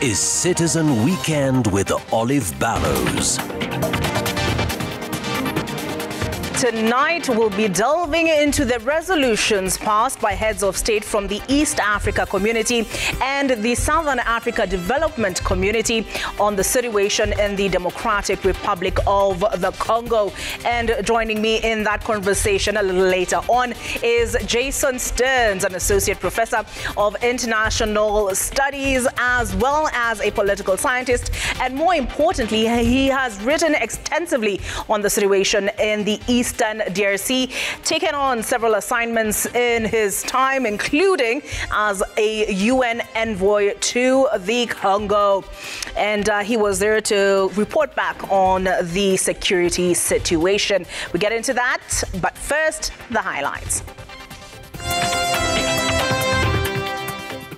is Citizen Weekend with Olive Ballows. Tonight, we'll be delving into the resolutions passed by heads of state from the East Africa Community and the Southern Africa Development Community on the situation in the Democratic Republic of the Congo. And joining me in that conversation a little later on is Jason Stearns, an associate professor of international studies as well as a political scientist. And more importantly, he has written extensively on the situation in the Eastern DRC, taken on several assignments in his time, including as a UN envoy to the Congo. And he was there to report back on the security situation. We get into that, but first, the highlights.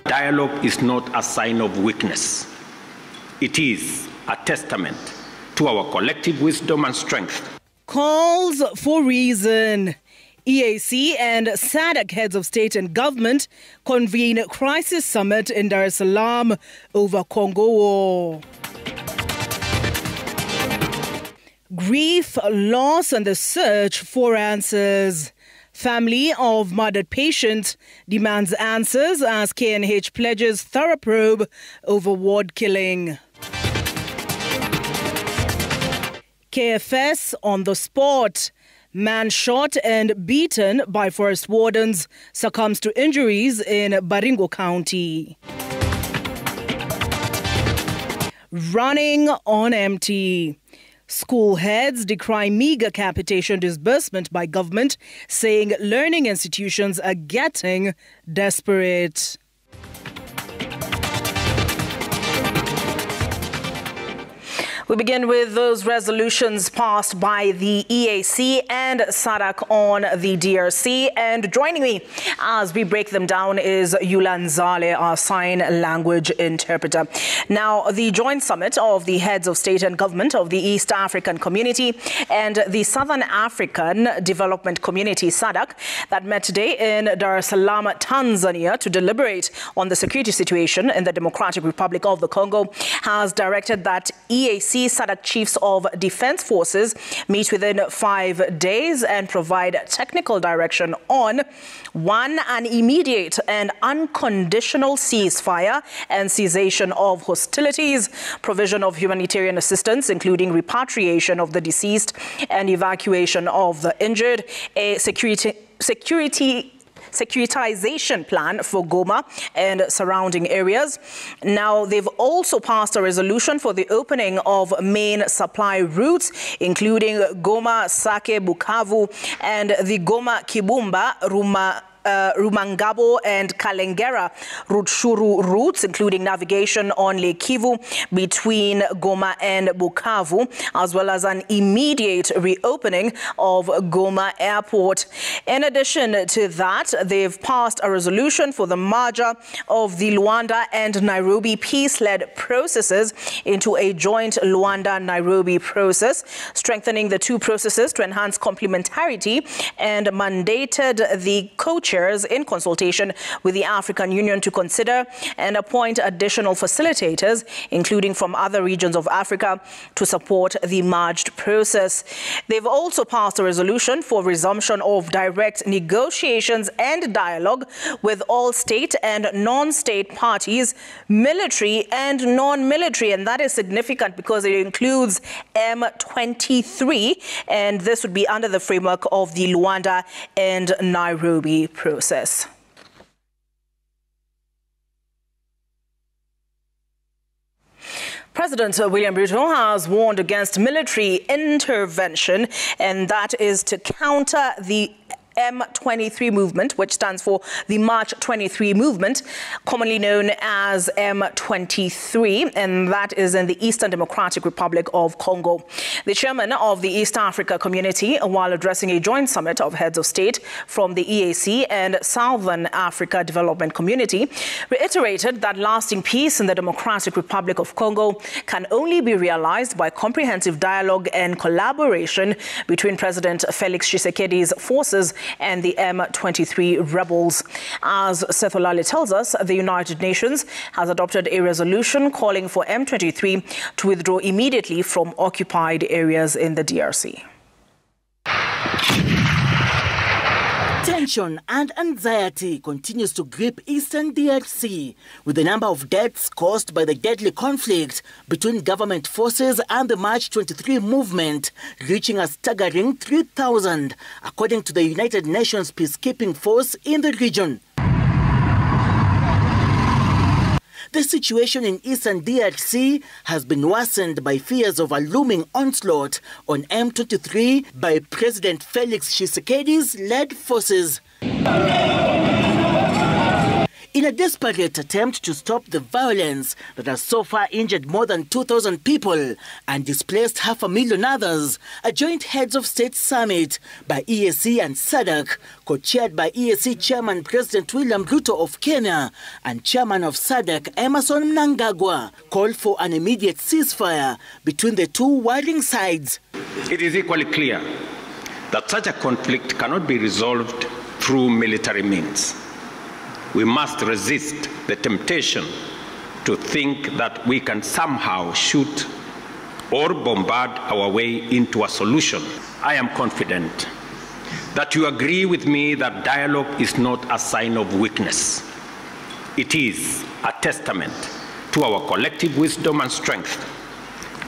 Dialogue is not a sign of weakness. It is a testament to our collective wisdom and strength. Calls for reason. EAC and SADC heads of state and government convene a crisis summit in Dar es Salaam over Congo war. Grief, loss and the search for answers. Family of murdered patient demands answers as KNH pledges thorough probe over ward killing. KFS on the spot. Man shot and beaten by forest wardens succumbs to injuries in Baringo County. Running on empty. School heads decry meager capitation disbursement by government, saying learning institutions are getting desperate. We begin with those resolutions passed by the EAC and SADC on the DRC. And joining me as we break them down is Yulan Zale, our sign language interpreter. Now, the joint summit of the heads of state and government of the East African Community and the Southern African Development Community, SADC, that met today in Dar es Salaam, Tanzania, to deliberate on the security situation in the Democratic Republic of the Congo, has directed that EAC SADC chiefs of defense forces meet within 5 days and provide technical direction on 1, an immediate and unconditional ceasefire and cessation of hostilities, provision of humanitarian assistance, including repatriation of the deceased and evacuation of the injured, a securitization plan for Goma and surrounding areas. Now, they've also passed a resolution for the opening of main supply routes, including Goma, Sake, Bukavu, and the Goma, Kibumba, Rumangabo and Kalengera Rutshuru routes, including navigation on Lake Kivu between Goma and Bukavu, as well as an immediate reopening of Goma Airport. In addition to that, they've passed a resolution for the merger of the Luanda and Nairobi peace-led processes into a joint Luanda-Nairobi process, strengthening the two processes to enhance complementarity, and mandated the co-chairs in consultation with the African Union to consider and appoint additional facilitators, including from other regions of Africa, to support the merged process. They've also passed a resolution for resumption of direct negotiations and dialogue with all state and non-state parties, military and non-military, and that is significant because it includes M23, and this would be under the framework of the Luanda and Nairobi process. President William Ruto has warned against military intervention, and that is to counter the M23 movement, which stands for the March 23 movement, commonly known as M23, and that is in the Eastern Democratic Republic of Congo. The chairman of the East Africa Community, while addressing a joint summit of heads of state from the EAC and Southern Africa Development Community, reiterated that lasting peace in the Democratic Republic of Congo can only be realized by comprehensive dialogue and collaboration between President Felix Tshisekedi's forces and the M23 rebels. As Seth Olale tells us, the United Nations has adopted a resolution calling for M23 to withdraw immediately from occupied areas in the DRC. Tension and anxiety continues to grip Eastern DRC, with the number of deaths caused by the deadly conflict between government forces and the March 23 movement reaching a staggering 3,000, according to the United Nations peacekeeping force in the region. The situation in Eastern DRC has been worsened by fears of a looming onslaught on M23 by President Felix Tshisekedi's led forces. In a desperate attempt to stop the violence that has so far injured more than 2,000 people and displaced 500,000 others, a joint heads of state summit by EAC and SADC, co-chaired by EAC Chairman President William Ruto of Kenya and Chairman of SADC Emmerson Mnangagwa, called for an immediate ceasefire between the two warring sides. It is equally clear that such a conflict cannot be resolved through military means. We must resist the temptation to think that we can somehow shoot or bombard our way into a solution. I am confident that you agree with me that dialogue is not a sign of weakness. It is a testament to our collective wisdom and strength,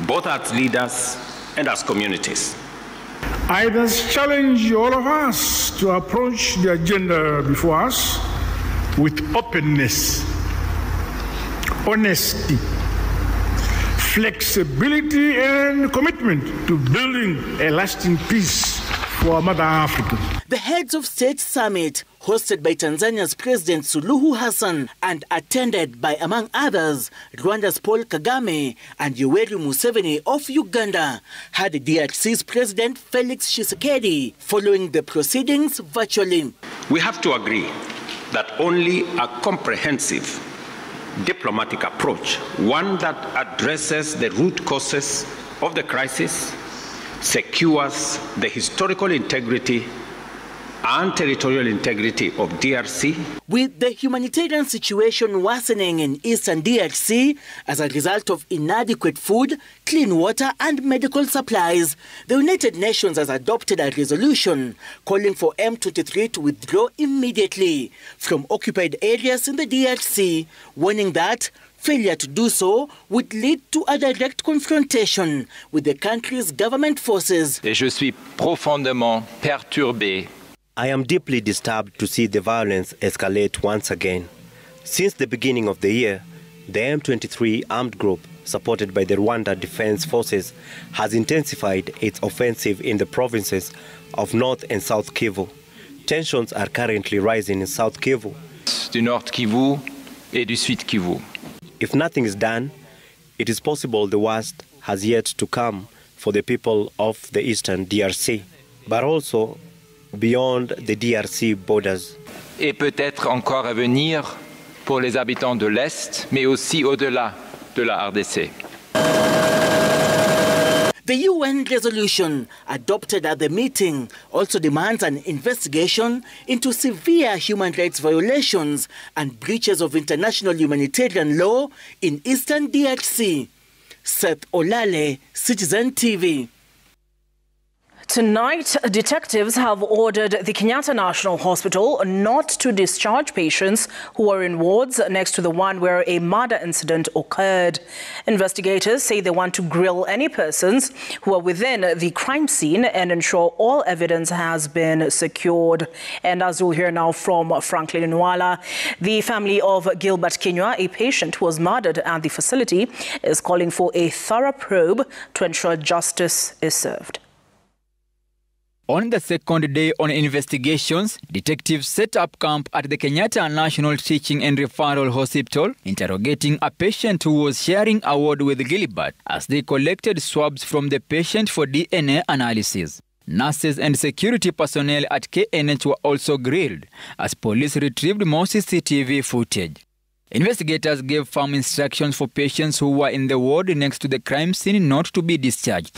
both as leaders and as communities. I thus challenge all of us to approach the agenda before us with openness, honesty, flexibility, and commitment to building a lasting peace for Mother Africa. The Heads of State Summit, hosted by Tanzania's President Suluhu Hassan and attended by, among others, Rwanda's Paul Kagame and Yoweri Museveni of Uganda, had DRC's President Felix Tshisekedi following the proceedings virtually. We have to agree that only a comprehensive diplomatic approach, one that addresses the root causes of the crisis, secures the historical integrity and territorial integrity of DRC. With the humanitarian situation worsening in Eastern DRC as a result of inadequate food, clean water and medical supplies, the United Nations has adopted a resolution calling for M23 to withdraw immediately from occupied areas in the DRC, warning that failure to do so would lead to a direct confrontation with the country's government forces. Et je suis profondément perturbé. I am deeply disturbed to see the violence escalate once again. Since the beginning of the year, the M23 armed group, supported by the Rwanda Defense Forces, has intensified its offensive in the provinces of North and South Kivu. Tensions are currently rising in South Kivu, Du Nord Kivu et du Sud Kivu. If nothing is done, it is possible the worst has yet to come for the people of the Eastern DRC, but also beyond the DRC borders. Et peut-être encore à venir pour les habitants de l'Est, mais aussi au-delà de la RDC. The UN resolution adopted at the meeting also demands an investigation into severe human rights violations and breaches of international humanitarian law in Eastern DRC. Seth Olale, Citizen TV. Tonight, detectives have ordered the Kenyatta National Hospital not to discharge patients who are in wards next to the one where a murder incident occurred. Investigators say they want to grill any persons who are within the crime scene and ensure all evidence has been secured. And as you'll hear now from Franklin Nwala, the family of Gilbert Kinyua, a patient who was murdered at the facility, is calling for a thorough probe to ensure justice is served. On the second day on investigations, detectives set up camp at the Kenyatta National Teaching and Referral Hospital, interrogating a patient who was sharing a ward with Gilbert as they collected swabs from the patient for DNA analysis. Nurses and security personnel at KNH were also grilled as police retrieved more CCTV footage. Investigators gave firm instructions for patients who were in the ward next to the crime scene not to be discharged.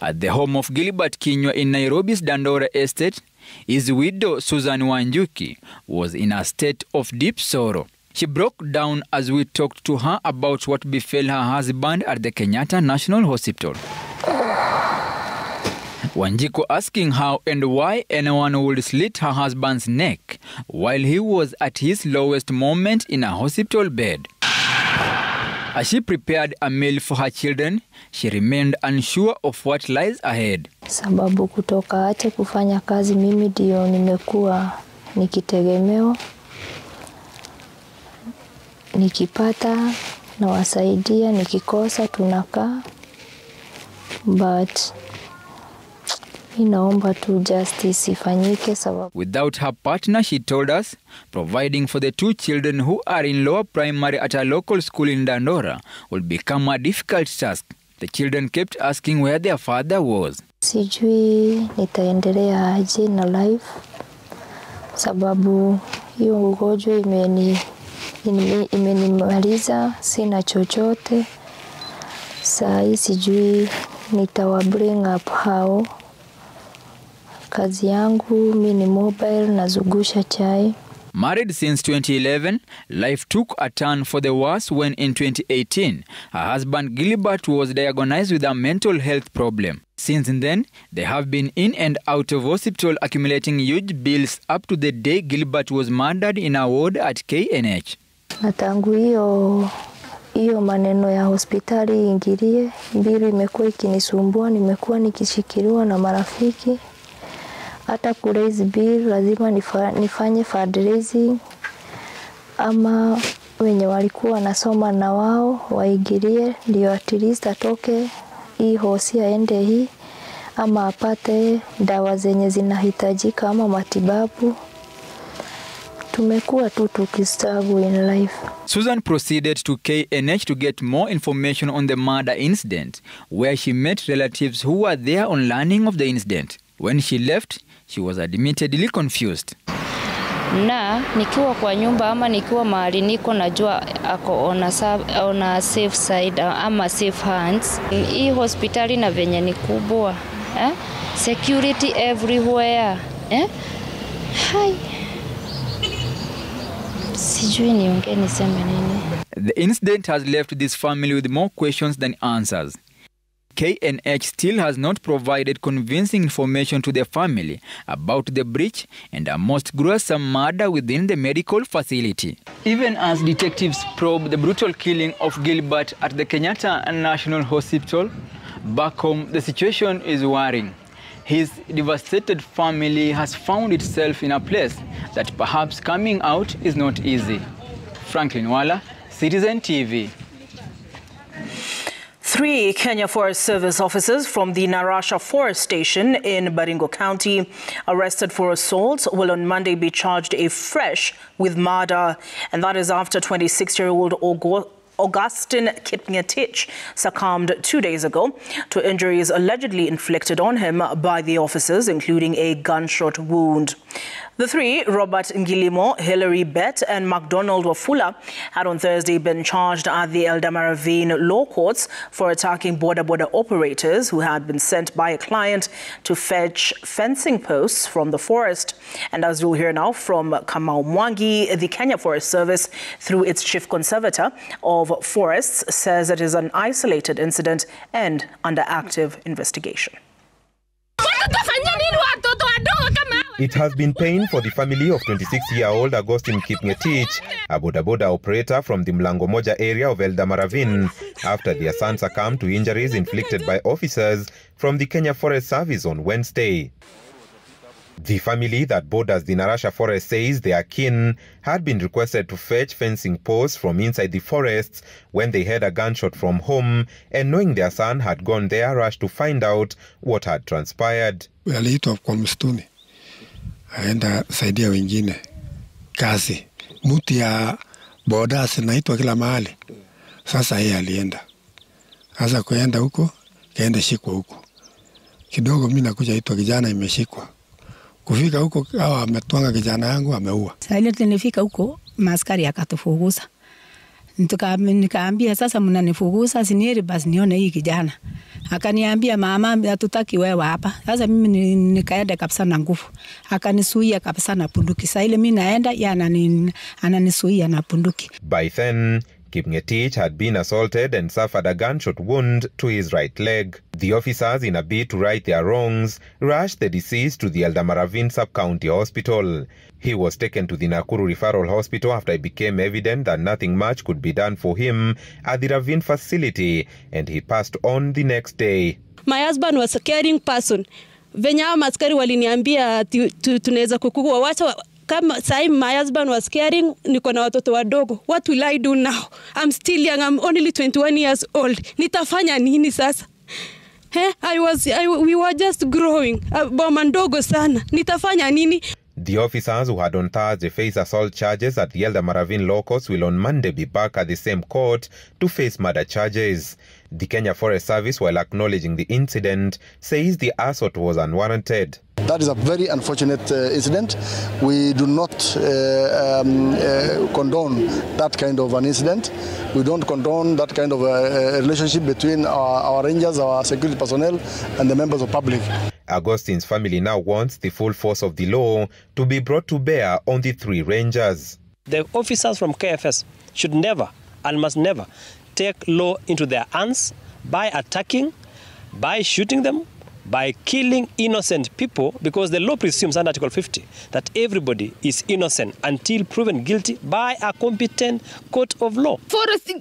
At the home of Gilbert Kinyua in Nairobi's Dandora estate, his widow Susan Wanjuki was in a state of deep sorrow. She broke down as we talked to her about what befell her husband at the Kenyatta National Hospital. Wanjiku asking how and why anyone would slit her husband's neck while he was at his lowest moment in a hospital bed. As she prepared a meal for her children, she remained unsure of what lies ahead. Sababu kutoka ache kufanya kazi mimi ndio nimekuwa nikitegemeo. Nikipata na wasaidia, nikikosa tunakaa. But inaomba tu justice ifanyike sababu. Without her partner, she told us, providing for the two children who are in lower primary at a local school in Dandora will become a difficult task. The children kept asking where their father was. Sijui nitaendelea aje na life sababu hiyo ugonjwa imenimaliza, sina chochote. Saa sijui nitawa bring up how. Kazi yangu mimi ni mobile nazungusha chai. Married since 2011, life took a turn for the worse when in 2018, her husband Gilbert was diagnosed with a mental health problem. Since then, they have been in and out of hospital accumulating huge bills up to the day Gilbert was murdered in a ward at KNH. Na tangu hiyo maneno ya hospitali ingilie, bill imekuwa ikinisumbua, nimekuwa nikishikiliwa na marafiki. Hata kuraise bill lazima nifanye fundraising ama wenye walikuwa nasoma na wao waigirie ndio at least atoke hii hosi aende hii ama apate dawa zenye zinahitajika ama matibabu. Tumekuwa tu tukistruggle in life. Susan proceeded to KNH to get more information on the murder incident, where she met relatives who were there on learning of the incident. When she left, she was admittedly confused. Na nikiwa kwa nyumba ama nikiwa mahali niko najua ako on a safe side ama safe hands. Hii hospitali na venye ni kubwa, security everywhere, Hai. Sijui niongee niseme nini. The incident has left this family with more questions than answers. KNH still has not provided convincing information to the family about the breach and a most gruesome murder within the medical facility. Even as detectives probe the brutal killing of Gilbert at the Kenyatta National Hospital, back home the situation is worrying. His devastated family has found itself in a place that perhaps coming out is not easy. Franklin Wala, Citizen TV. 3 Kenya Forest Service officers from the Narasha Forest Station in Baringo County, arrested for assault, will on Monday be charged afresh with murder, and that is after 26-year-old Augustine Kipngetich succumbed 2 days ago to injuries allegedly inflicted on him by the officers, including a gunshot wound. The three, Robert Ngilimo, Hilary Bett and MacDonald Wafula, had on Thursday been charged at the Eldama Ravine Law Courts for attacking border operators who had been sent by a client to fetch fencing posts from the forest. And as you'll hear now from Kamau Mwangi, the Kenya Forest Service, through its chief conservator of forests, says it is an isolated incident and under active investigation. It has been pain for the family of 26-year-old Augustine Kipngetich, a boda operator from the Mlango Moja area of Eldama Ravine, after their son succumbed to injuries inflicted by officers from the Kenya Forest Service on Wednesday. The family that borders the Narasha forest says their kin had been requested to fetch fencing posts from inside the forests when they heard a gunshot from home, and knowing their son had gone there, rushed to find out what had transpired. Aliitwa kwa msituni, aenda saidia wengine kazi. Mtu ya boda sinaitwa kila mahali. Sasa yeye alienda. Sasa kuenda huko, kaenda shikwa huko. Kidogo mimi nakuja itwa kijana imeshikwa. Kufika huko hawa ametwanga kijana yangu ameua. Sasa nilifika huko maaskari akatufukuza. Nikaambia sasa mnanifukuza sinieri basi nione hii kijana. Akaniambia mama hatutaki wewe hapa. Sasa mimi nikaenda kabisa na nguvu. Akanisuia kabisa na bunduki. Sasa ile mimi naenda yeye ananisuia na bunduki. By then, Kipngetich had been assaulted and suffered a gunshot wound to his right leg. The officers, in a bid to right their wrongs, rushed the deceased to the Eldamaravine Sub-County Hospital. He was taken to the Nakuru Referral Hospital after it became evident that nothing much could be done for him at the Ravine facility, and he passed on the next day. My husband was a caring person. Venya maskari waliniambia tunaweza kukua wacha kama sai my husband was caring, niko na watoto wadogo. What will I do now? I'm still young. I'm only 21 years old. Nitafanya nini sasa? We were just growing. Boma ndogo sana. Nitafanya nini? The officers who had on Thursday faced assault charges at the Eldamaravine locus will on Monday be back at the same court to face murder charges. The Kenya Forest Service, while acknowledging the incident, says the assault was unwarranted. That is a very unfortunate incident. We do not condone that kind of an incident. We don't condone that kind of a relationship between our rangers, our security personnel, and the members of public. Augustine's family now wants the full force of the law to be brought to bear on the three rangers. The officers from KFS should never and must never take law into their hands by attacking, by shooting them, by killing innocent people, because the law presumes under Article 50 that everybody is innocent until proven guilty by a competent court of law. Forest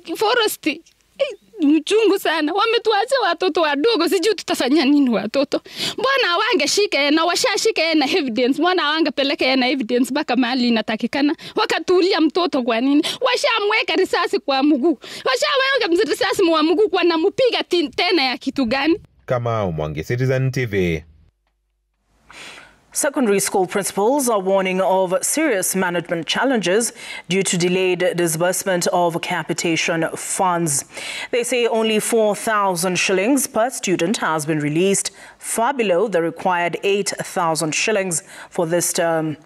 mchungu sana. Wametuacha watoto wadogo, sijui tutafanya nini watoto. Mbona wangeshike na washashike na evidence? Mbona wangepeleka na evidence mpaka mahali inatakikana? Wakatulia mtoto kwa nini? Washamweka risasi kwa mguu. Washamweka risasi kwa mguu kwa namupiga tena ya kitu gani? Kamau Mwangi, Citizen TV. Secondary school principals are warning of serious management challenges due to delayed disbursement of capitation funds. They say only 4,000 shillings per student has been released, far below the required 8,000 shillings for this term.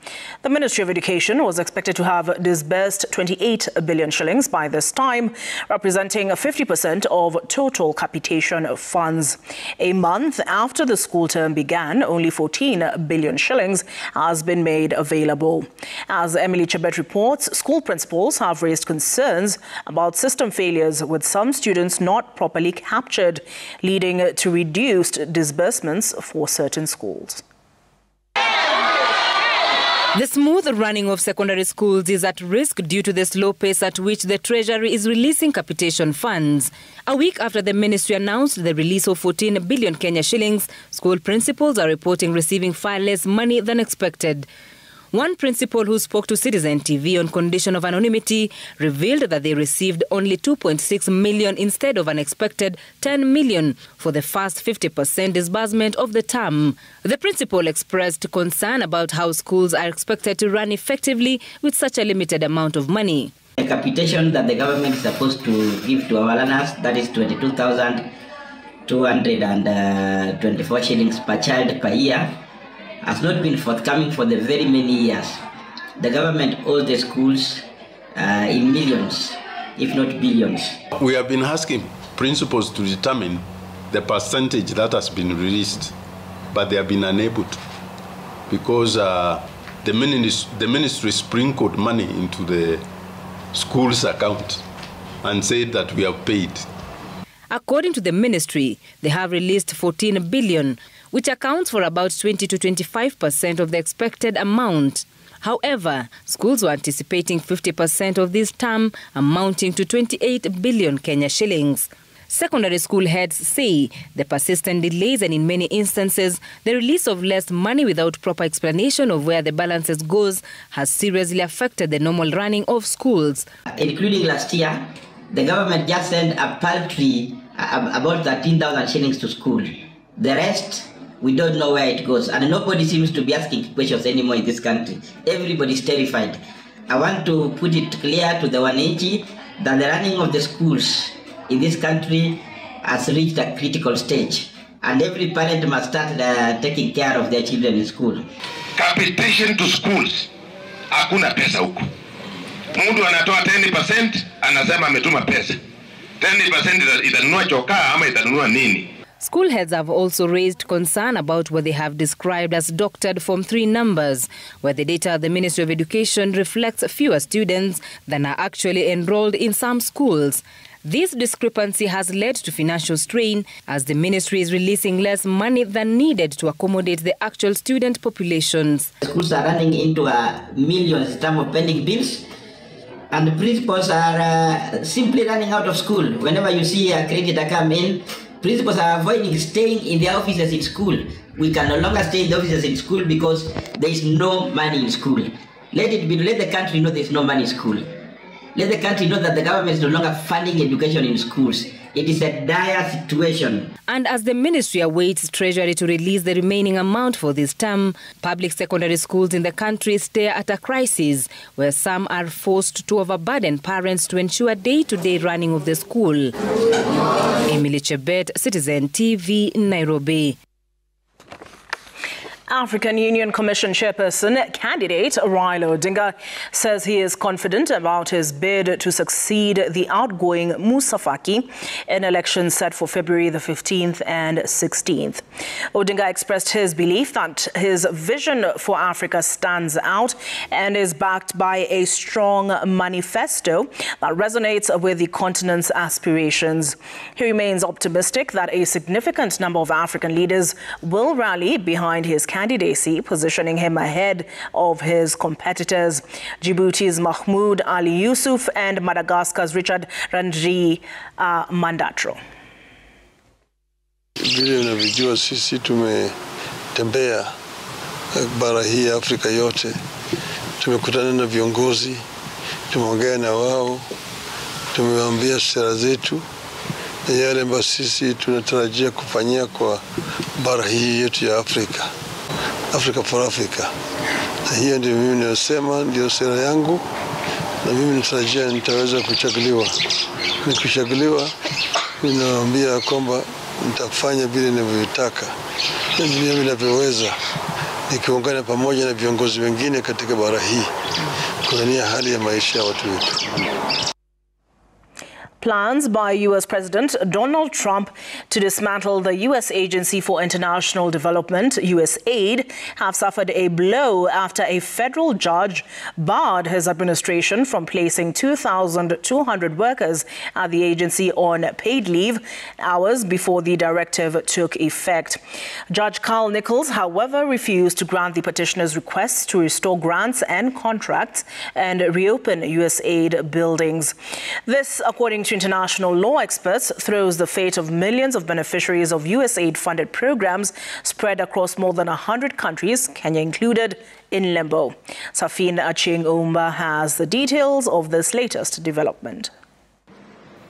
The Ministry of Education was expected to have disbursed 28 billion shillings by this time, representing 50% of total capitation funds. A month after the school term began, only 14 billion shillings has been made available. As Emily Chebet reports, school principals have raised concerns about system failures, with some students not properly captured, leading to reduced disbursements for certain schools. The smooth running of secondary schools is at risk due to the slow pace at which the Treasury is releasing capitation funds. A week after the ministry announced the release of 14 billion Kenya shillings, school principals are reporting receiving far less money than expected. One principal who spoke to Citizen TV on condition of anonymity revealed that they received only 2.6 million instead of an expected 10 million for the first 50% disbursement of the term. The principal expressed concern about how schools are expected to run effectively with such a limited amount of money. The capitation that the government is supposed to give to our learners, that is 22,224 shillings per child per year, has not been forthcoming for the very many years. The government owes the schools in millions, if not billions. We have been asking principals to determine the percentage that has been released, but they have been unable to, because the ministry sprinkled money into the school's account and said that we have paid. According to the ministry, they have released 14 billion, which accounts for about 20 to 25% of the expected amount. However, schools were anticipating 50% of this term, amounting to 28 billion Kenya shillings. Secondary school heads say the persistent delays and in many instances the release of less money without proper explanation of where the balances goes has seriously affected the normal running of schools. Including last year, the government just sent a paltry about 13,000 shillings to school. The rest, we don't know where it goes, and nobody seems to be asking questions anymore in this country. Everybody's terrified. I want to put it clear to the wananchi that the running of the schools in this country has reached a critical stage, and every parent must start taking care of their children in school. Capitation to schools, hakuna pesa huku. Mtu anatoa 10%, anasema ametuma pesa. 10% itanunua chokaa ama itanunua nini? School heads have also raised concern about what they have described as doctored Form 3 numbers, where the data of the Ministry of Education reflects fewer students than are actually enrolled in some schools. This discrepancy has led to financial strain as the ministry is releasing less money than needed to accommodate the actual student populations. Schools are running into millions in terms of pending bills, and the principals are simply running out of school. Whenever you see a creditor come in, principals are avoiding staying in their offices in school. We can no longer stay in the offices in school because there is no money in school. Let the country know there is no money in school. Let the country know that the government is no longer funding education in schools. It is a dire situation. And as the ministry awaits Treasury to release the remaining amount for this term, public secondary schools in the country stare at a crisis where some are forced to overburden parents to ensure day-to-day running of the school. Emily Chebet, Citizen TV, Nairobi. African Union Commission chairperson candidate Raila Odinga says he is confident about his bid to succeed the outgoing Musa Faki in elections set for February the 15th and 16th. Odinga expressed his belief that his vision for Africa stands out and is backed by a strong manifesto that resonates with the continent's aspirations. He remains optimistic that a significant number of African leaders will rally behind his candidacy, positioning him ahead of his competitors, Djibouti's Mahmoud Ali Yusuf and Madagascar's Richard Randri Mandatro. Vile unavyojua sisi tumetembea bara hii Afrika yote, tumekutana na viongozi, tumeongea na wao, tumewaambia sera zetu na yale ambayo sisi tunatarajia kufanyia kwa bara hii yetu ya Afrika. Africa for Africa. Na hiyo ndio mimi ninasema, ndio sera yangu, na mimi natarajia nitaweza kuchaguliwa. Nikichaguliwa, ninawaambia kwamba nitafanya vile ninavyotaka na vile ninavyoweza, nikiungana pamoja na viongozi wengine katika bara hii kuania hali ya maisha ya watu wetu. Plans by U.S. President Donald Trump to dismantle the U.S. Agency for International Development, USAID, have suffered a blow after a federal judge barred his administration from placing 2,200 workers at the agency on paid leave hours before the directive took effect. Judge Carl Nichols, however, refused to grant the petitioner's requests to restore grants and contracts and reopen USAID buildings. This, according to international law experts, throws the fate of millions of beneficiaries of USAID-funded programs spread across more than 100 countries, Kenya included, in limbo. Safin Aching Oumba has the details of this latest development.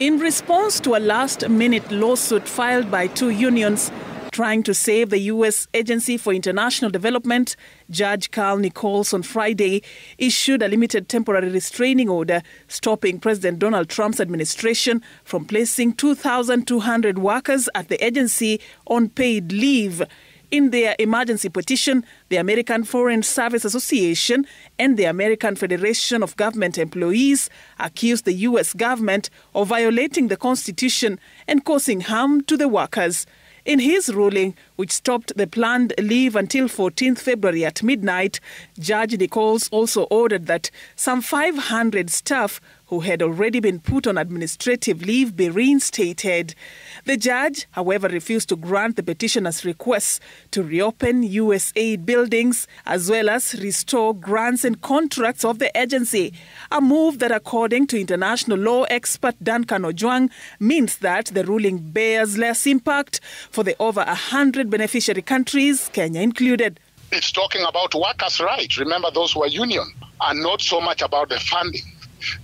In response to a last-minute lawsuit filed by two unions trying to save the U.S. Agency for International Development, Judge Carl Nichols on Friday issued a limited temporary restraining order stopping President Donald Trump's administration from placing 2,200 workers at the agency on paid leave. In their emergency petition, the American Foreign Service Association and the American Federation of Government Employees accused the U.S. government of violating the Constitution and causing harm to the workers. In his ruling, which stopped the planned leave until 14th February at midnight, Judge Nichols also ordered that some 500 staff who had already been put on administrative leave, be reinstated. The judge, however, refused to grant the petitioner's requests to reopen USAID buildings as well as restore grants and contracts of the agency, a move that, according to international law expert Duncan Ojwang, means that the ruling bears less impact for the over 100 beneficiary countries, Kenya included. It's talking about workers' rights. Remember, those who are union, and not so much about the funding.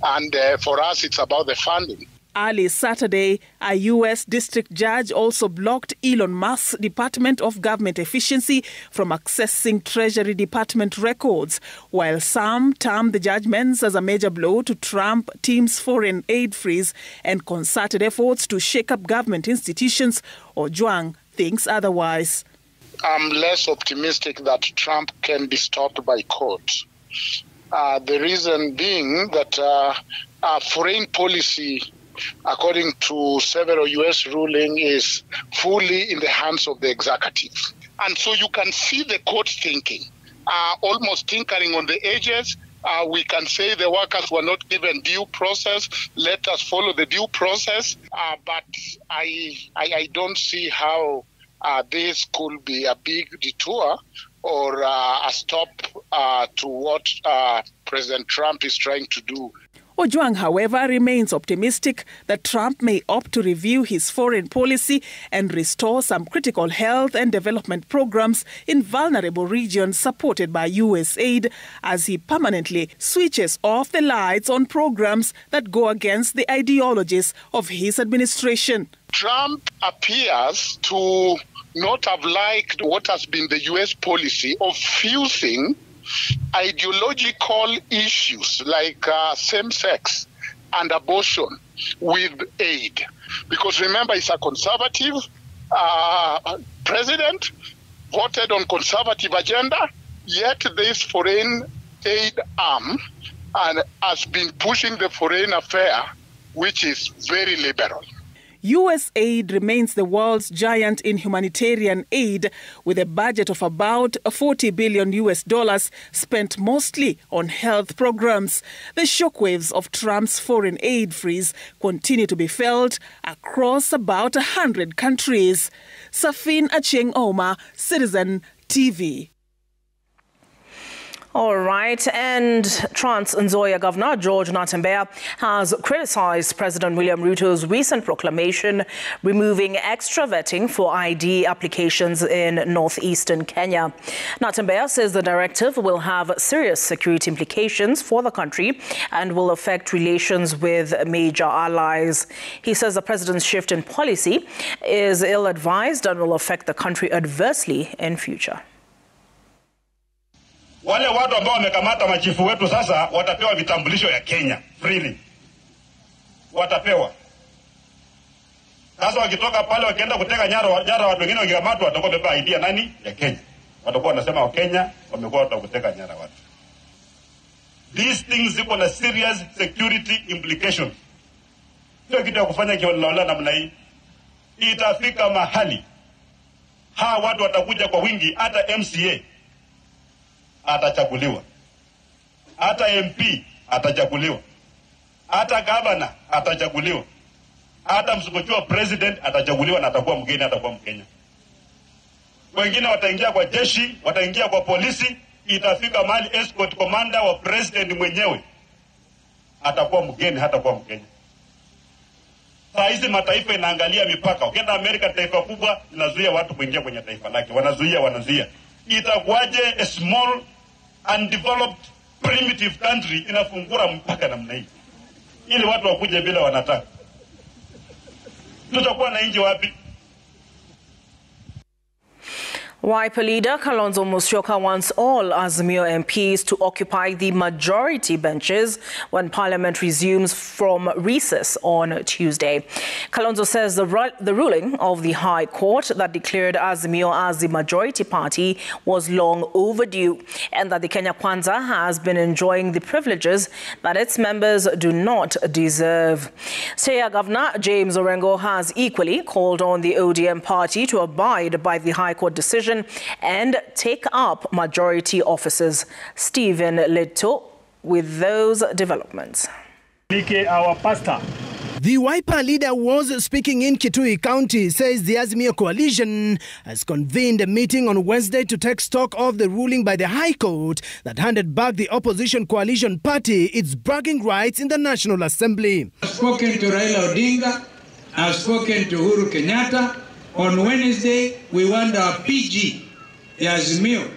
And for us, it's about the funding. Early Saturday, a U.S. district judge also blocked Elon Musk's Department of Government Efficiency from accessing Treasury Department records, while some termed the judgments as a major blow to Trump team's foreign aid freeze and concerted efforts to shake up government institutions. Ojwang thinks otherwise. I'm less optimistic that Trump can be stopped by court. The reason being that foreign policy, according to several U.S. rulings, is fully in the hands of the executive. And so you can see the court thinking, almost tinkering on the edges. We can say the workers were not given due process. Let us follow the due process. But I don't see how this could be a big detour or a stop to what President Trump is trying to do. Ojwang, however, remains optimistic that Trump may opt to review his foreign policy and restore some critical health and development programs in vulnerable regions supported by USAID as he permanently switches off the lights on programs that go against the ideologies of his administration. Trump appears to not have liked what has been the U.S. policy of fusing ideological issues like same-sex and abortion with aid. Because remember, he's a conservative president, voted on conservative agenda, yet this foreign aid arm and has been pushing the foreign affair, which is very liberal. USAID remains the world's giant in humanitarian aid, with a budget of about $40 billion spent mostly on health programs. The shockwaves of Trump's foreign aid freeze continue to be felt across about 100 countries. Safin Acheng Oma, Citizen TV. All right, and Trans Nzoia Governor George Natembeya has criticized President William Ruto's recent proclamation removing extra vetting for ID applications in northeastern Kenya. Natembeya says the directive will have serious security implications for the country and will affect relations with major allies. He says the president's shift in policy is ill-advised and will affect the country adversely in future. Wale watu ambao wamekamata machifu wetu sasa watapewa vitambulisho ya Kenya freely. Watapewa. Sasa wakitoka pale wakienda kuteka nyara watu wengine wakikamatwa watakuwa wamebeba ID ya nani? Ya Kenya. Watakuwa wanasema wa Kenya wamekuwa watakuteka nyara watu. These things ziko na serious security implications. Sio kitu ya kufanya kiholela namna hii. Itafika mahali hawa watu watakuja kwa wingi, hata MCA atachaguliwa, hata MP atachaguliwa, hata governor atachaguliwa, hata msukuchua president atachaguliwa na atakuwa mgeni, atakuwa Mkenya. Wengine wataingia kwa jeshi, wataingia kwa polisi, itafika mahali escort commander wa president mwenyewe atakuwa mgeni, hatakuwa Mkenya. Saa hizi mataifa inaangalia mipaka. Ukienda Amerika, taifa kubwa linazuia watu kuingia kwenye taifa lake, wanazuia. Itakuwaje a small undeveloped primitive country inafungura mpaka namna hii ili watu wakuje bila wanataka? Tutakuwa na nchi wapi? Wiper leader Kalonzo Musyoka wants all Azimio MPs to occupy the majority benches when Parliament resumes from recess on Tuesday. Kalonzo says the ruling of the High Court that declared Azimio as the majority party was long overdue, and that the Kenya Kwanza has been enjoying the privileges that its members do not deserve. Siaya Governor James Orengo has equally called on the ODM party to abide by the High Court decision and take up majority offices. Stephen Leto with those developments. Our pastor. The Wiper leader was speaking in Kitui County, says the Azimio coalition has convened a meeting on Wednesday to take stock of the ruling by the High Court that handed back the opposition coalition party its bragging rights in the National Assembly. I've spoken to Raila Odinga, I've spoken to Uhuru Kenyatta. On Wednesday, we want our PG, the Azimio,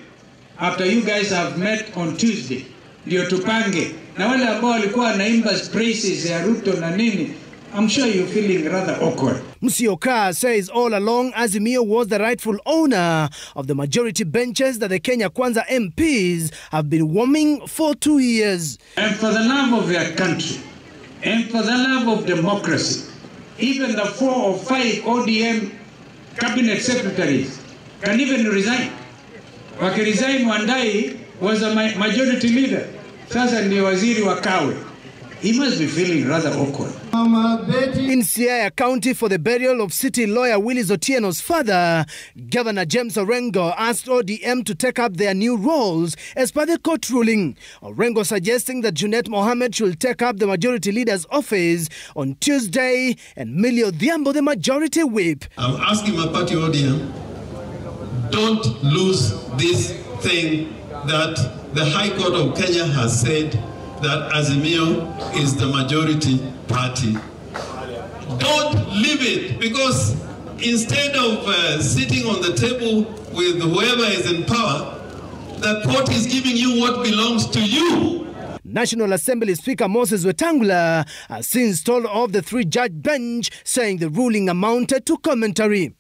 after you guys have met on Tuesday, ndio tupange. Na wale ambao walikuwa wanaimba praises ya Ruto na nini, I'm sure you're feeling rather awkward. Musyoka says all along Azimio was the rightful owner of the majority benches that the Kenya Kwanza MPs have been warming for 2 years. And for the love of their country, and for the love of democracy, even the 4 or 5 ODM cabinet secretaries can even resign. Wakiresign, Wandai was a majority leader. Sasa ndiye waziri wa Kawe. He must be feeling rather awkward. In Siaya County, for the burial of city lawyer Willis Otieno's father, Governor James Orengo asked ODM to take up their new roles as per the court ruling. Orengo suggesting that Junet Mohammed should take up the majority leader's office on Tuesday and Millie Odhiambo the majority whip. I'm asking my party ODM, don't lose this thing that the High Court of Kenya has said that Azimio is the majority party. Don't leave it, because instead of sitting on the table with whoever is in power, the court is giving you what belongs to you. National Assembly Speaker Moses Wetangula has since told off the 3-judge bench, saying the ruling amounted to commentary.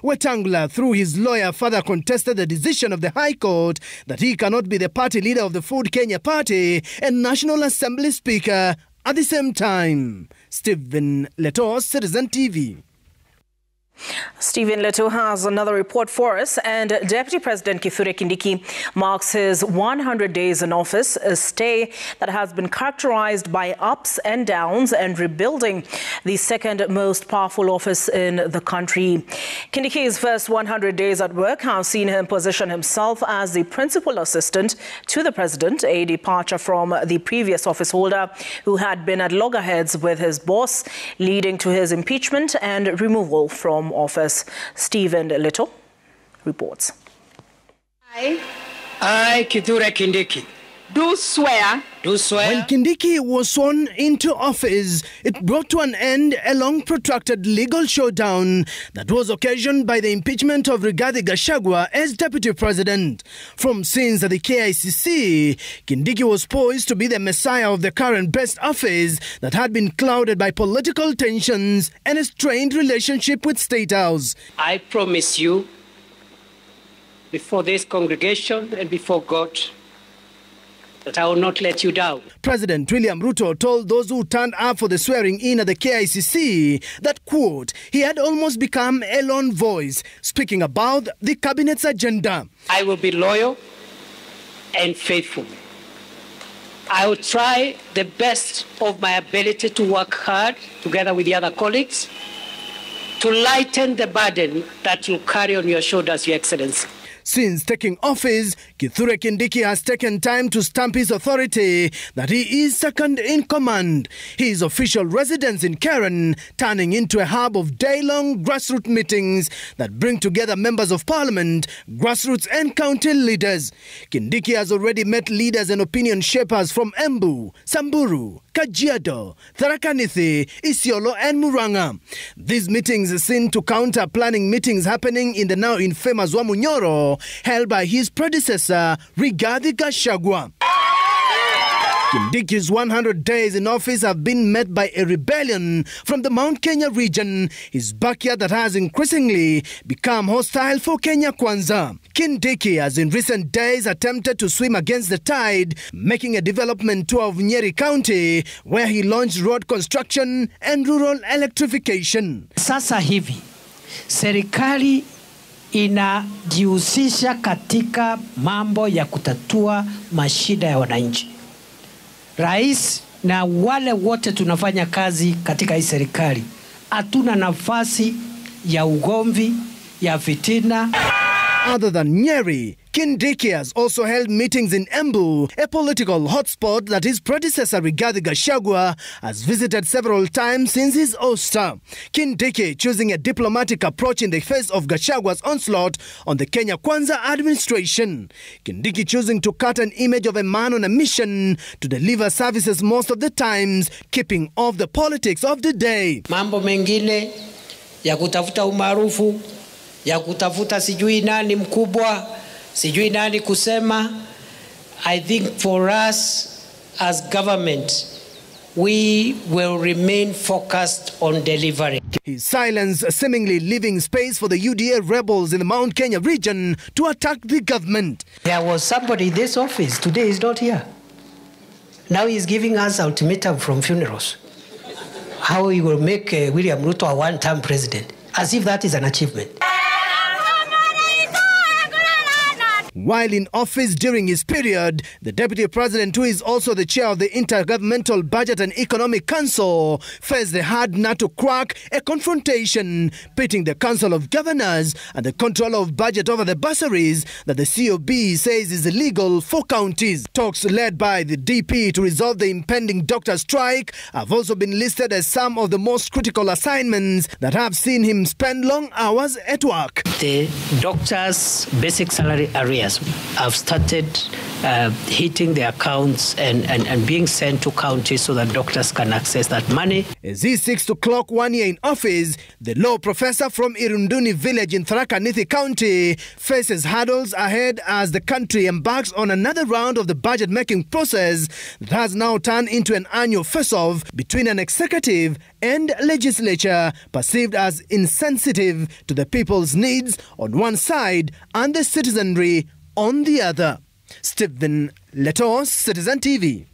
Wetangula, through his lawyer, further contested the decision of the High Court that he cannot be the party leader of the Ford Kenya Party and National Assembly Speaker at the same time. Stephen Leto, Citizen TV. Stephen Leto has another report for us, and Deputy President Kithure Kindiki marks his 100 days in office, a stay that has been characterized by ups and downs and rebuilding the second most powerful office in the country. Kindiki's first 100 days at work have seen him position himself as the principal assistant to the president, a departure from the previous office holder who had been at loggerheads with his boss, leading to his impeachment and removal from office. Stephen Leto reports. I, Kithure Kindiki, do swear. When Kindiki was sworn into office, it brought to an end a long protracted legal showdown that was occasioned by the impeachment of Rigathi Gachagua as deputy president. From scenes at the KICC, Kindiki was poised to be the messiah of the current best office that had been clouded by political tensions and a strained relationship with State House. I promise you, before this congregation and before God, that I will not let you down. President William Ruto told those who turned up for the swearing-in at the KICC that, quote, he had almost become a lone voice, speaking about the cabinet's agenda. I will be loyal and faithful. I will try the best of my ability to work hard together with the other colleagues to lighten the burden that you carry on your shoulders, Your Excellency. Since taking office, Kithure Kindiki has taken time to stamp his authority that he is second in command. His official residence in Karen turning into a hub of day-long grassroots meetings that bring together members of parliament, grassroots and county leaders. Kindiki has already met leaders and opinion shapers from Embu, Samburu, Kajiado, Tharaka Nithi, Isiolo and Muranga. These meetings are seen to counter planning meetings happening in the now infamous Wamunyoro, held by his predecessor, Rigathi Gachagua. Kindiki's 100 days in office have been met by a rebellion from the Mount Kenya region, his backyard that has increasingly become hostile for Kenya Kwanza. Kindiki has in recent days attempted to swim against the tide, making a development tour of Nyeri County, where he launched road construction and rural electrification. Sasa hivi, serikali inajihusisha katika mambo ya kutatua mashida ya wananchi. Rais na wale wote tunafanya kazi katika hii serikali, hatuna nafasi ya ugomvi, ya fitina. Other than Nyeri, Kindiki has also held meetings in Embu, a political hotspot that his predecessor Rigathi Gachagua has visited several times since his ouster. Kindiki choosing a diplomatic approach in the face of Gachagua's onslaught on the Kenya Kwanza administration. Kindiki choosing to cut an image of a man on a mission to deliver services most of the times, keeping off the politics of the day. Mambo mengine ya kutafuta umaarufu, ya kutafuta sijui nani mkubwa, sijui nani kusema. I think for us as government, we will remain focused on delivery. His silence seemingly leaving space for the UDA rebels in the Mount Kenya region to attack the government. There was somebody in this office, today is not here. Now he's giving us ultimatum from funerals. How he will make William Ruto a one-term president, as if that is an achievement. While in office during his period, the Deputy President, who is also the chair of the Intergovernmental Budget and Economic Council, faced the hard nut to crack, a confrontation pitting the Council of Governors and the control of budget over the bursaries that the COB says is illegal for counties. Talks led by the DP to resolve the impending doctor strike have also been listed as some of the most critical assignments that have seen him spend long hours at work. The doctors' basic salary arrears have started hitting the accounts and being sent to counties so that doctors can access that money. As he seeks to clock 1 year in office, the law professor from Irunduni village in Tharaka Nithi County faces hurdles ahead as the country embarks on another round of the budget-making process that has now turned into an annual face-off between an executive and legislature perceived as insensitive to the people's needs on one side and the citizenry on the other. Stephen Letos, Citizen TV.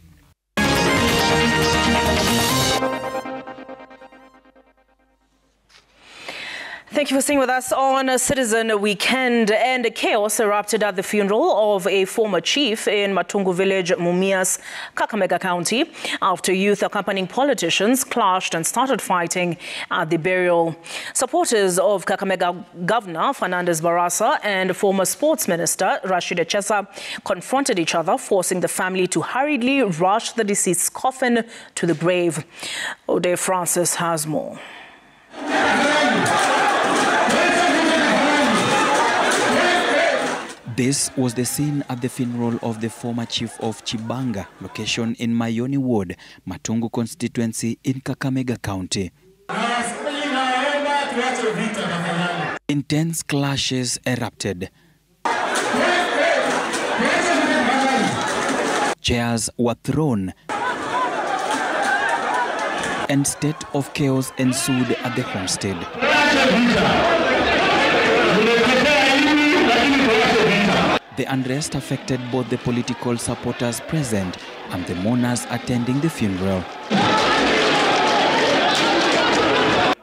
Thank you for staying with us on Citizen Weekend. And chaos erupted at the funeral of a former chief in Matungu Village, Mumias, Kakamega County, after youth accompanying politicians clashed and started fighting at the burial. Supporters of Kakamega Governor Fernandez Barasa and former Sports Minister Rashid Echesa confronted each other, forcing the family to hurriedly rush the deceased's coffin to the grave. Ode Francis has more. This was the scene at the funeral of the former chief of Chibanga, location in Mayoni Ward, Matungu constituency in Kakamega County. Intense clashes erupted. Chairs were thrown, and state of chaos ensued at the homestead. The unrest affected both the political supporters present and the mourners attending the funeral.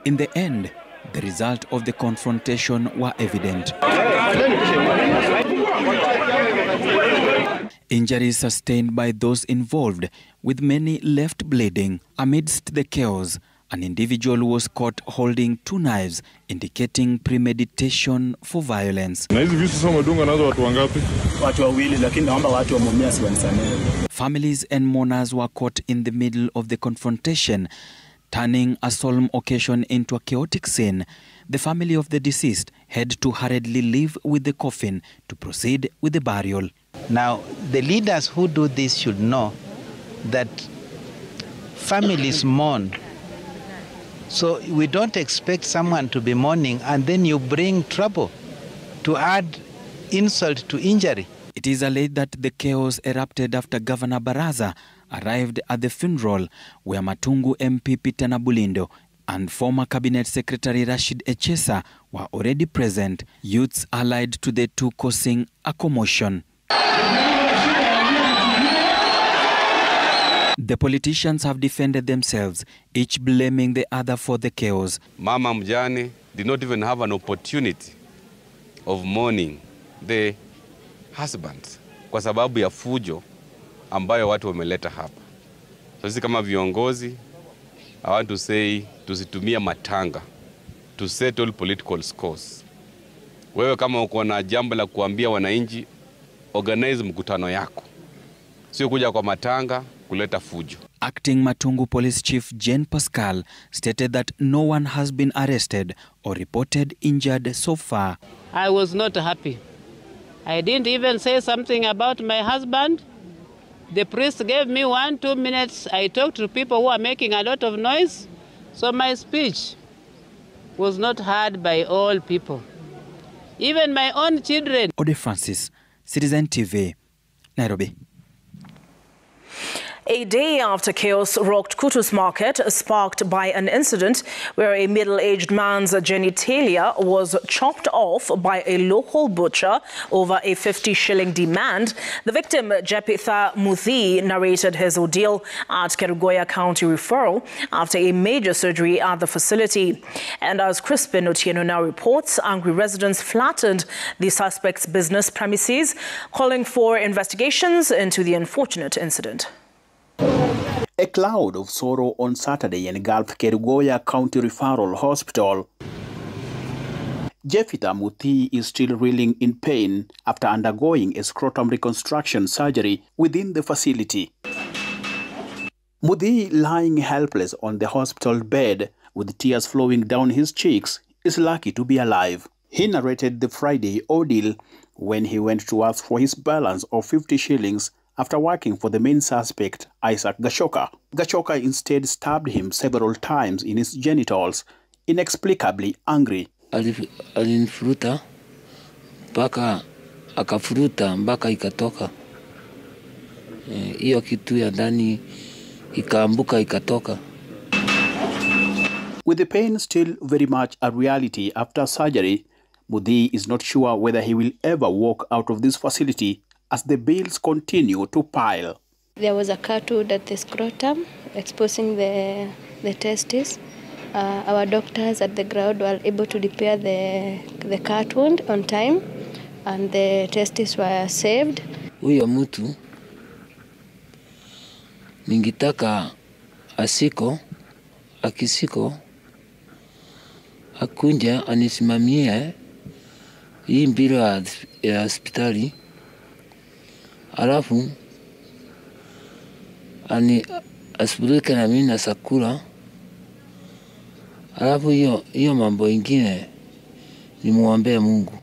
In the end, the result of the confrontation were evident. Injuries sustained by those involved, with many left bleeding. Amidst the chaos, an individual was caught holding 2 knives, indicating premeditation for violence. Families and mourners were caught in the middle of the confrontation, turning a solemn occasion into a chaotic scene. The family of the deceased had to hurriedly leave with the coffin to proceed with the burial. Now, the leaders who do this should know that families mourn. So we don't expect someone to be mourning and then you bring trouble to add insult to injury. It is alleged that the chaos erupted after Governor Baraza arrived at the funeral, where Matungu MP Peter Nabulindo and former Cabinet Secretary Rashid Echesa were already present. Youths allied to the two causing a commotion. The politicians have defended themselves, each blaming the other for the chaos. Mama Mjane did not even have an opportunity of mourning the husband kwa sababu ya fujo ambayo watu wameleta hapa. So sisi kama viongozi, I want to say tusitumie matanga to settle political scores. Wewe kama uko na jambo la kuambia wananchi, organize mkutano yako, sio kuja kwa matanga kuleta fujo. Acting Matungu Police Chief Jane Pascal stated that no one has been arrested or reported injured so far. I was not happy. I didn't even say something about my husband. The priest gave me 1-2 minutes. I talked to people who are making a lot of noise. So my speech was not heard by all people, even my own children. Ode Francis, Citizen TV, Nairobi. A day after chaos rocked Kutus Market, sparked by an incident where a middle-aged man's genitalia was chopped off by a local butcher over a 50-shilling demand, the victim, Jepitha Muthi, narrated his ordeal at Kerugoya County Referral after a major surgery at the facility. And as Crispin Otieno now reports, angry residents flattened the suspect's business premises, calling for investigations into the unfortunate incident. A cloud of sorrow on Saturday engulfed Kerugoya County Referral Hospital. Jepitha Muthi is still reeling in pain after undergoing a scrotum reconstruction surgery within the facility. Muthi, lying helpless on the hospital bed with tears flowing down his cheeks, is lucky to be alive. He narrated the Friday ordeal when he went to ask for his balance of 50 shillings after working for the main suspect, Isaac Gachoka. Gachoka instead stabbed him several times in his genitals, inexplicably angry. Alinifuruta mpaka akafuruta mpaka ikatoka. Hiyo kitu ya ndani ikaambuka ikatoka. With the pain still very much a reality after surgery, Muthi is not sure whether he will ever walk out of this facility as the bills continue to pile. There was a cut wound at the scrotum, exposing the testes. Our doctors at the ground were able to repair the cut wound on time, and the testes were saved. Huyo mtu ningitaka akisiko akunja anisimamie hii mbira ya hospitali. Alafu asipulike na mimi na sakura. Alafu hiyo mambo ingine nimuombe Mungu.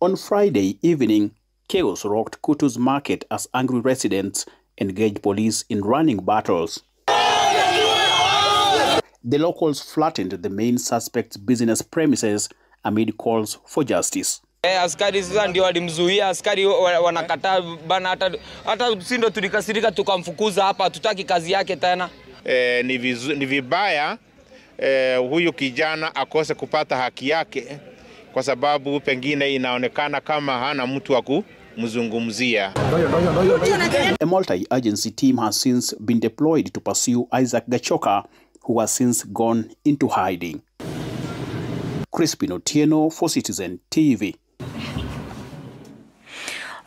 On Friday evening, chaos rocked Kutus Market as angry residents engaged police in running battles. The locals flattened the main suspect's business premises amid calls for justice. Askari sasa ndio walimzuia, askari wanakataa bana, hata sisi ndio tulikasirika tukamfukuza hapa, hatutaki kazi yake tena. Ni vibaya huyu kijana akose kupata haki yake kwa sababu pengine inaonekana kama hana mtu wa kumzungumzia. A multi-agency team has since been deployed to pursue Isaac Gachoka, who has since gone into hiding. Crispin Otieno for Citizen TV.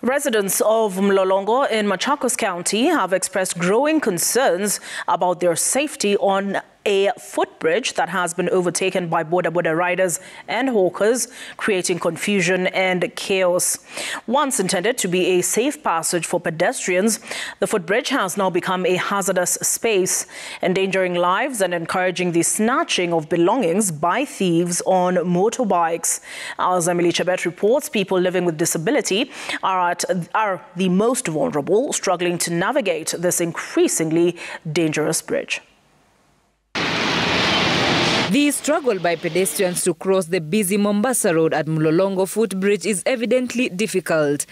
Residents of Mlolongo in Machakos County have expressed growing concerns about their safety on a footbridge that has been overtaken by boda riders and hawkers, creating confusion and chaos. Once intended to be a safe passage for pedestrians, the footbridge has now become a hazardous space, endangering lives and encouraging the snatching of belongings by thieves on motorbikes. As Emily Chebet reports, people living with disability are the most vulnerable, struggling to navigate this increasingly dangerous bridge. The struggle by pedestrians to cross the busy Mombasa Road at Mlolongo footbridge is evidently difficult.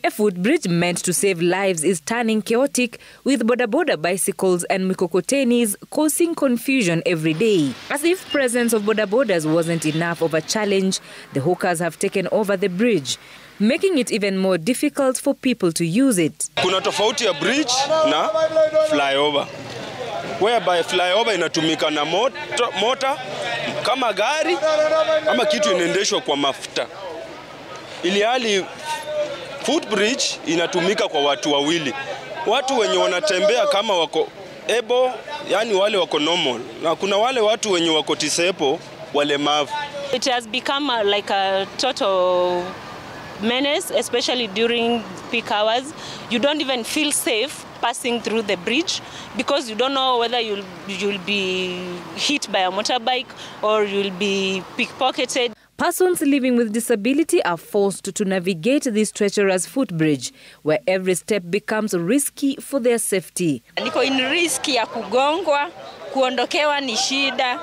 A footbridge meant to save lives is turning chaotic, with boda bicycles and mikokotenis causing confusion every day. As if presence of bodas wasn't enough of a challenge, the hawkers have taken over the bridge, making it even more difficult for people to use it. Kuna tofauti ya bridge na flyover, whereby flyover inatumika na mota kama gari ama kitu inaendeshwa kwa mafuta, ili hali footbridge inatumika kwa watu wawili, watu wenye wanatembea kama wako able, yani wale wako normal, na kuna wale watu wenye wako disabled, walemavu. It has become like a total menace, especially during peak hours. You don't even feel safe passing through the bridge because you don't know whether you'll be hit by a motorbike or you'll be pickpocketed. Persons living with disability are forced to navigate this treacherous footbridge where every step becomes risky for their safety. Niko in risk ya kugongwa, kuondokewa ni shida.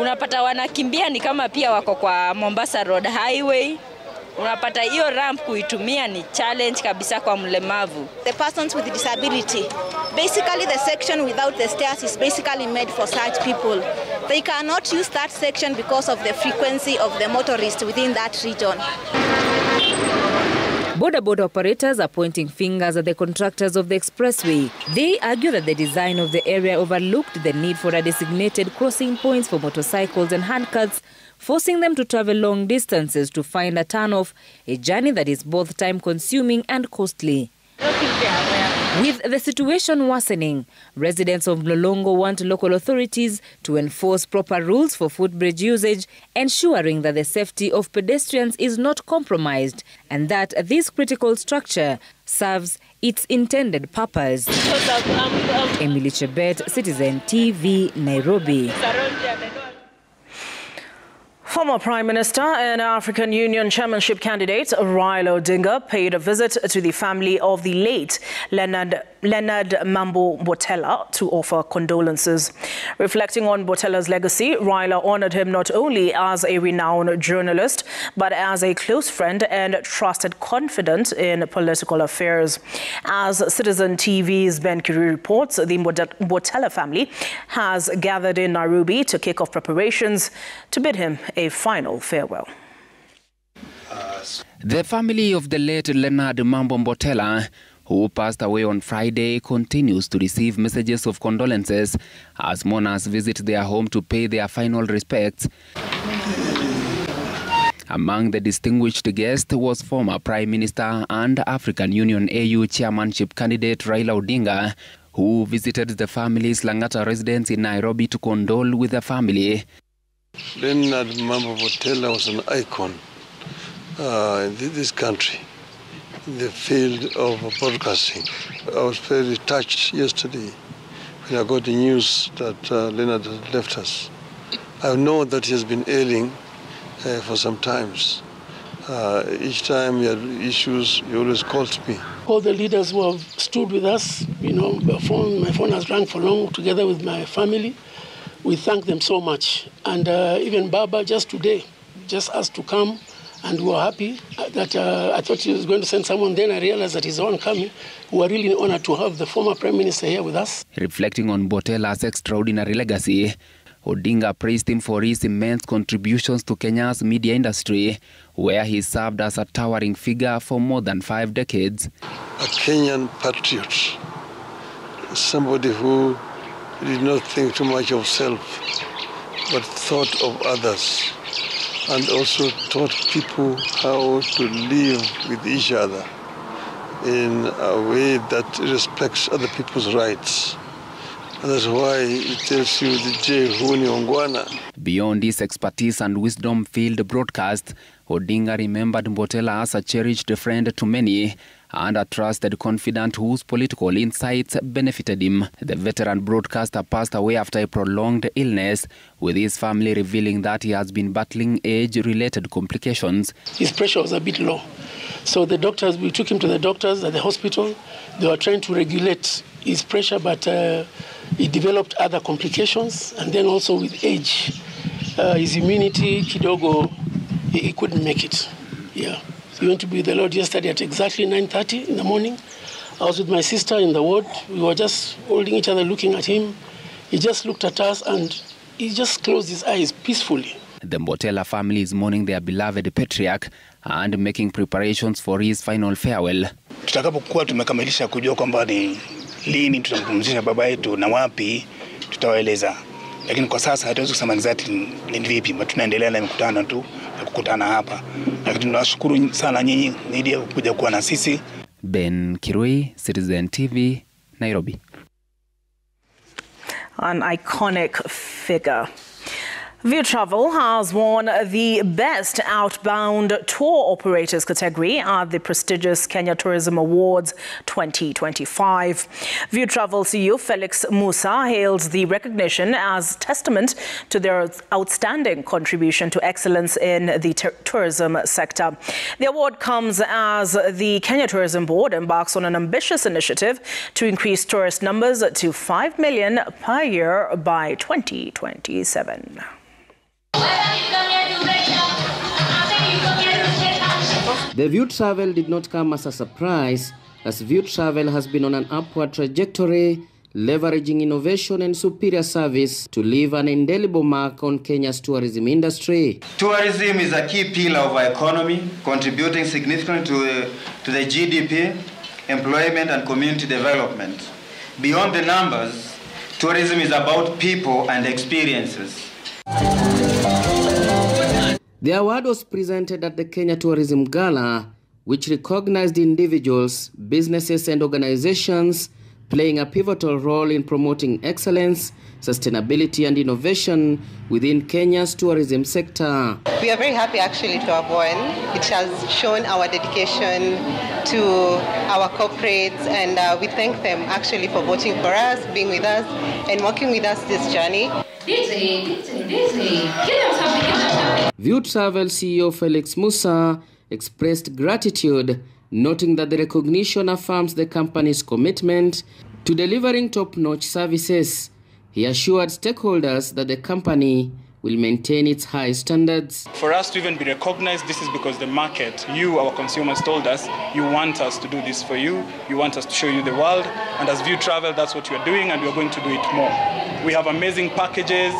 Unapata wanakimbia ni kama pia wako kwa Mombasa Road Highway. Unapata hiyo ramp kuitumia ni challenge kabisa kwa mlemavu. The persons with disability, basically the section without the stairs is basically made for such people. They cannot use that section because of the frequency of the motorists within that region. Border operators are pointing fingers at the contractors of the expressway. They argue that the design of the area overlooked the need for a designated crossing points for motorcycles and handcarts, forcing them to travel long distances to find a turn-off, a journey that is both time-consuming and costly. With the situation worsening, residents of Mlolongo want local authorities to enforce proper rules for footbridge usage, ensuring that the safety of pedestrians is not compromised and that this critical structure serves its intended purpose. Emily Chebet, Citizen TV, Nairobi. Former Prime Minister and African Union chairmanship candidate Raila Odinga paid a visit to the family of the late Leonard Mambo Botella to offer condolences. Reflecting on Botella's legacy, Raila honored him not only as a renowned journalist, but as a close friend and trusted confidant in political affairs. As Citizen TV's Ben Kiri reports, the Botella family has gathered in Nairobi to kick off preparations to bid him a final farewell. The family of the late Leonard Mambo Botella, who passed away on Friday, continues to receive messages of condolences as mourners visit their home to pay their final respects. Among the distinguished guests was former Prime Minister and African Union AU chairmanship candidate Raila Odinga, who visited the family's Langata residence in Nairobi to condole with the family. Leonard Mambo Botella was an icon in this country, in the field of broadcasting. I was very touched yesterday when I got the news that Leonard had left us. I know that he has been ailing for some times. Each time he had issues, he always called me. All the leaders who have stood with us, you know, my phone has rang for long together with my family. We thank them so much. And even Baba just today just asked to come, and we were happy that I thought he was going to send someone. Then I realized that he's the one coming. We are really honored to have the former Prime Minister here with us. Reflecting on Botella's extraordinary legacy, Odinga praised him for his immense contributions to Kenya's media industry, where he served as a towering figure for more than 5 decades. A Kenyan patriot, somebody who did not think too much of self, but thought of others, and also taught people how to live with each other in a way that respects other people's rights. And that's why it tells you the J. Huni Ongwana. Beyond his expertise and wisdom-filled broadcast, Odinga remembered Botella as a cherished friend to many and a trusted confidant whose political insights benefited him. The veteran broadcaster passed away after a prolonged illness, with his family revealing that he has been battling age-related complications. His pressure was a bit low. So the doctors, we took him to the doctors at the hospital. They were trying to regulate his pressure, but he developed other complications. And then also with age, his immunity, kidogo, he couldn't make it. Yeah. He went to be with the Lord yesterday at exactly 9:30 in the morning. I was with my sister in the ward. We were just holding each other, looking at him. He just looked at us and he just closed his eyes peacefully. The Botella family is mourning their beloved patriarch and making preparations for his final farewell. Tutakapokuwa tumekamilisha kujua kwamba ni lini tutampumzisha baba yetu na wapi, tutawaeleza. Lakini kwa sasa hatuwezi kusema exactly ni vipi, but tunaendelea na mikutano tu na kukutana hapa. Lakini tunashukuru sana nyinyi media kuja kuwa na sisi. Ben Kirui, Citizen TV, Nairobi. An iconic figure. View Travel has won the Best Outbound Tour Operators category at the prestigious Kenya Tourism Awards 2025. View Travel CEO Felix Musa hails the recognition as testament to their outstanding contribution to excellence in the tourism sector. The award comes as the Kenya Tourism Board embarks on an ambitious initiative to increase tourist numbers to 5 million per year by 2027. The View Travel did not come as a surprise, as View Travel has been on an upward trajectory, leveraging innovation and superior service to leave an indelible mark on Kenya's tourism industry. Tourism is a key pillar of our economy, contributing significantly to the GDP, employment and community development. Beyond the numbers, tourism is about people and experiences. The award was presented at the Kenya Tourism Gala, which recognized individuals, businesses and organizations playing a pivotal role in promoting excellence, sustainability and innovation within Kenya's tourism sector. We are very happy actually to have won. It has shown our dedication to our corporates, and we thank them actually for voting for us, being with us and working with us this journey. View Travel CEO Felix Musa expressed gratitude, noting that the recognition affirms the company's commitment to delivering top-notch services. He assured stakeholders that the company will maintain its high standards. For us to even be recognized, this is because the market, you, our consumers, told us, you want us to do this for you, you want us to show you the world, and as View Travel, that's what you're doing, and we're going to do it more. We have amazing packages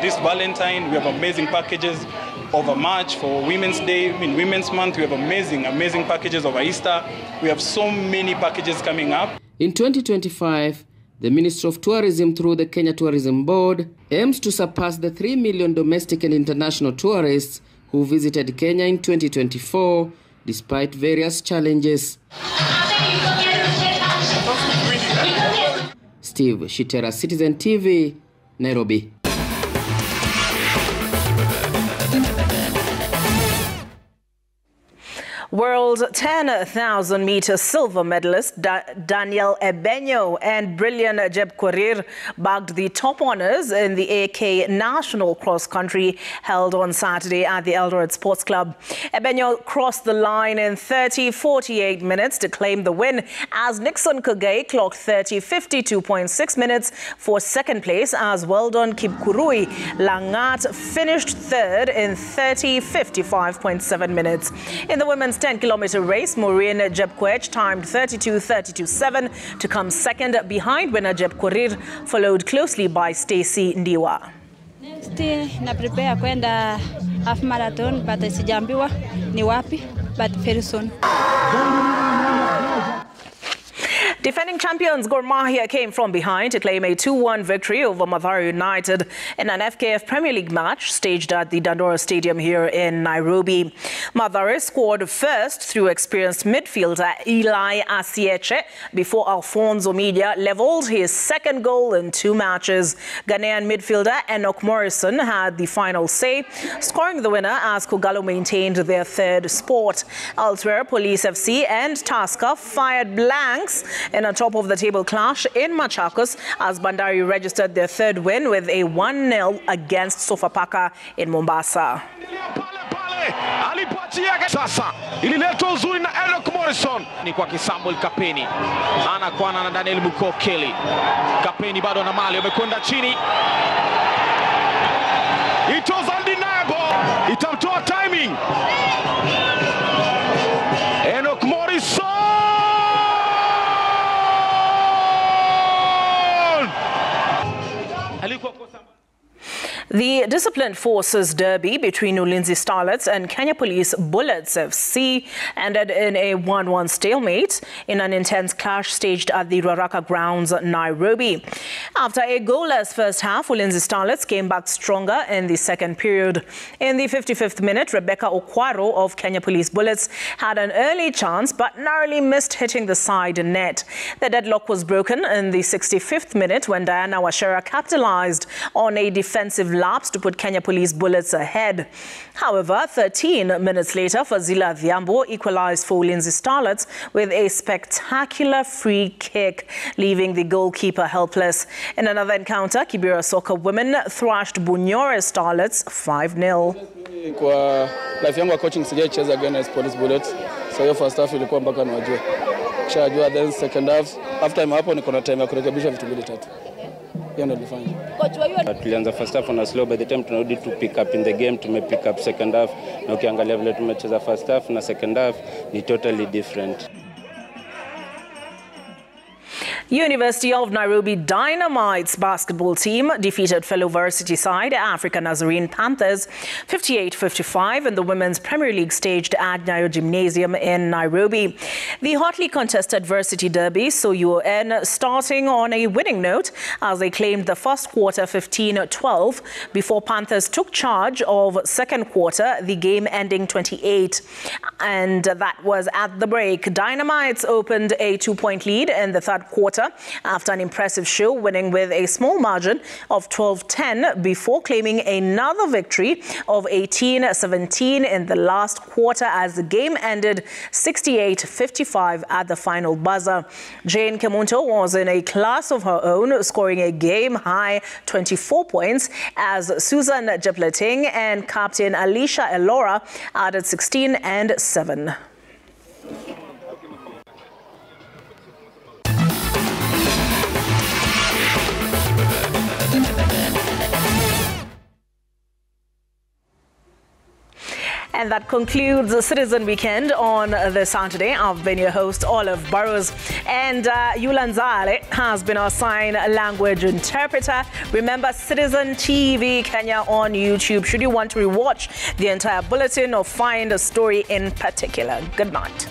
this Valentine, we have amazing packages over March for Women's Day, Women's Month, we have amazing packages over Easter. We have so many packages coming up. In 2025, the Ministry of Tourism, through the Kenya Tourism Board, aims to surpass the 3 million domestic and international tourists who visited Kenya in 2024, despite various challenges. Steve Shitera, Citizen TV, Nairobi. World 10,000 meter silver medalist Daniel Ebenyo and Brilliant Jeb Korir bagged the top honors in the AK National Cross Country held on Saturday at the Eldoret Sports Club. Ebenyo crossed the line in 30:48 minutes to claim the win, as Nixon Kogei clocked 30:52.6 minutes for second place, as Weldon Kipkurui Langat finished third in 30:55.7 minutes. In the women's 10-kilometer race, Maureen Jepkoech timed 32:32.7 to come second behind winner Jeb Korir, followed closely by Stacy Ndiwa. Next na prepare kwenda half marathon, but sijaambiwa ni wapi, but very soon. Defending champions Gor Mahia came from behind to claim a 2-1 victory over Mathare United in an FKF Premier League match staged at the Dandora Stadium here in Nairobi. Mathare scored first through experienced midfielder Eli Asieche before Alfonso Media leveled his second goal in 2 matches. Ghanaian midfielder Enoch Morrison had the final say, scoring the winner as Kogalo maintained their third spot. Elsewhere, Police FC and Tusker fired blanks in a top-of-the-table clash in Machakos as Bandari registered their third win with a 1-0 against Sofapaka in Mombasa. Sasa ililetwa uzuri na Enoch Morrison ni kwa Samuel Kapeni, anakwana na Daniel Mukokeli. Kapeni bado na mali, amekwenda chini. It was undeniable, itamtoa timing. Enoch Morrison. The Disciplined Forces Derby between Ulinzi Starlets and Kenya Police Bullets FC ended in a 1-1 stalemate in an intense clash staged at the Ruaraka grounds, Nairobi. After a goalless first half, Ulinzi Starlets came back stronger in the second period. In the 55th minute, Rebecca Okwaro of Kenya Police Bullets had an early chance but narrowly missed hitting the side net. The deadlock was broken in the 65th minute when Diana Washera capitalized on a defensive laps to put Kenya Police Bullets ahead. However, 13 minutes later, Fazila Adhiambo equalized for Ulinzi Starlets with a spectacular free kick, leaving the goalkeeper helpless. In another encounter, Kibera Soccer women thrashed Bunyore Starlets 5-0. Kwa life yangu ya coaching sijaicheza against Police Bullets. So hiyo first half ilikuwa mpaka niwajue. Kishajua then second half, after time hapo niko na time ya kurekebisha vitu mbili tatu. Hiyo ndio nilifanya. Tulianza first half on a slow, by the time tunarudi to pick up in the game, pick up second half. Na ukiangalia vile tumecheza first half na second half ni totally different. University of Nairobi Dynamite's basketball team defeated fellow varsity side Africa Nazarene Panthers 58-55 in the Women's Premier League staged at Nyayo Gymnasium in Nairobi. The hotly contested varsity derby saw UON starting on a winning note as they claimed the first quarter 15-12 before Panthers took charge of second quarter, the game ending 28. And that was at the break. Dynamites opened a 2-point lead in the third quarter after an impressive show, winning with a small margin of 12-10 before claiming another victory of 18-17 in the last quarter as the game ended 68-55 at the final buzzer. Jane Kemunto was in a class of her own, scoring a game-high 24 points as Susan Jepleting and captain Alicia Elora added 16 and 7. And that concludes the Citizen Weekend on this Saturday. I've been your host, Olive Burrows. And Yulan Zale has been our sign language interpreter. Remember, Citizen TV Kenya on YouTube should you want to rewatch the entire bulletin or find a story in particular. Good night.